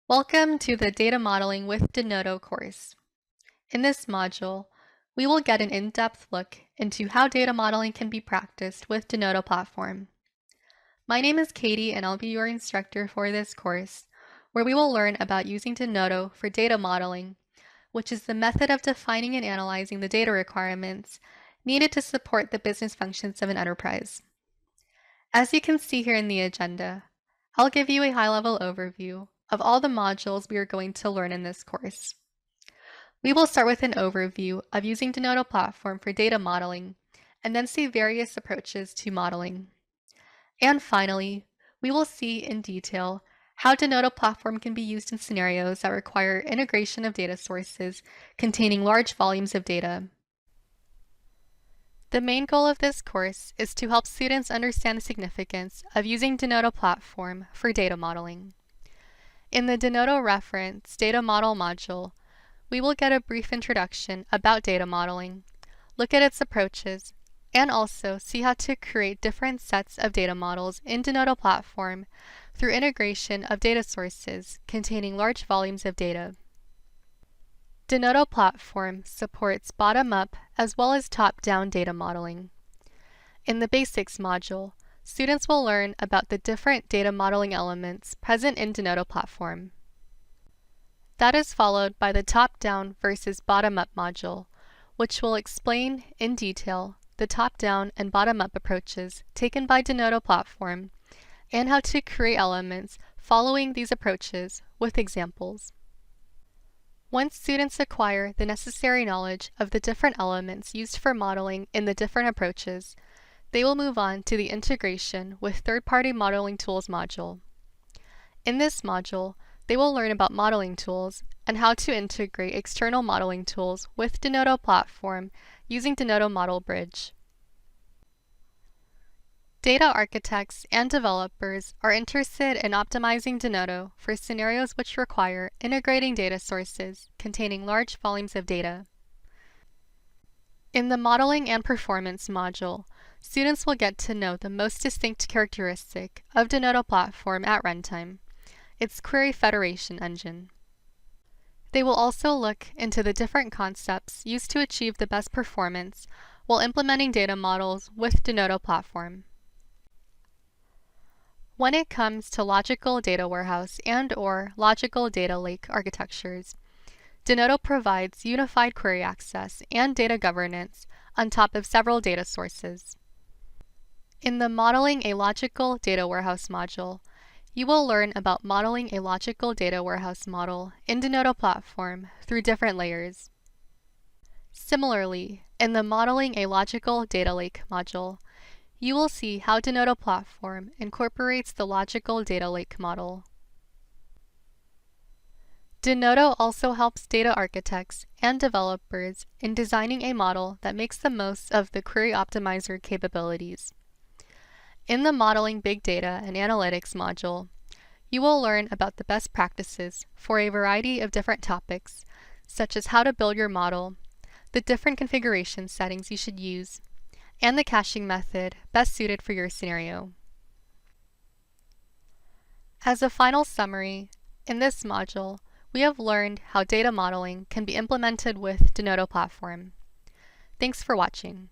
Welcome to the Data Modeling with Denodo course. In this module, we will get an in-depth look into how data modeling can be practiced with Denodo platform. My name is Katie and I'll be your instructor for this course, where we will learn about using Denodo for data modeling, which is the method of defining and analyzing the data requirements needed to support the business functions of an enterprise. As you can see here in the agenda, I'll give you a high-level overview of all the modules we are going to learn in this course. We will start with an overview of using Denodo platform for data modeling, and then see various approaches to modeling. And finally, we will see in detail how Denodo platform can be used in scenarios that require integration of data sources containing large volumes of data. The main goal of this course is to help students understand the significance of using Denodo platform for data modeling. In the Denodo reference data model module, we will get a brief introduction about data modeling, look at its approaches, and also see how to create different sets of data models in Denodo platform through integration of data sources containing large volumes of data. Denodo platform supports bottom-up as well as top-down data modeling. In the Basics module, students will learn about the different data modeling elements present in Denodo platform. That is followed by the top-down versus bottom-up module, which will explain in detail the top-down and bottom-up approaches taken by Denodo platform and how to create elements following these approaches with examples. Once students acquire the necessary knowledge of the different elements used for modeling in the different approaches, they will move on to the Integration with Third-Party Modeling Tools module. In this module, they will learn about modeling tools and how to integrate external modeling tools with Denodo platform using Denodo Model Bridge. Data architects and developers are interested in optimizing Denodo for scenarios which require integrating data sources containing large volumes of data. In the Modeling and Performance module, students will get to know the most distinct characteristic of Denodo platform at runtime, its query federation engine. They will also look into the different concepts used to achieve the best performance while implementing data models with Denodo platform. When it comes to logical data warehouse and/or logical data lake architectures, Denodo provides unified query access and data governance on top of several data sources. In the Modeling a Logical Data Warehouse module, you will learn about modeling a logical data warehouse model in Denodo platform through different layers. Similarly, in the Modeling a Logical Data Lake module, you will see how Denodo platform incorporates the logical data lake model. Denodo also helps data architects and developers in designing a model that makes the most of the query optimizer capabilities. In the Modeling Big Data and Analytics module, you will learn about the best practices for a variety of different topics, such as how to build your model, the different configuration settings you should use, and the caching method best suited for your scenario. As a final summary, in this module, we have learned how data modeling can be implemented with Denodo platform. Thanks for watching.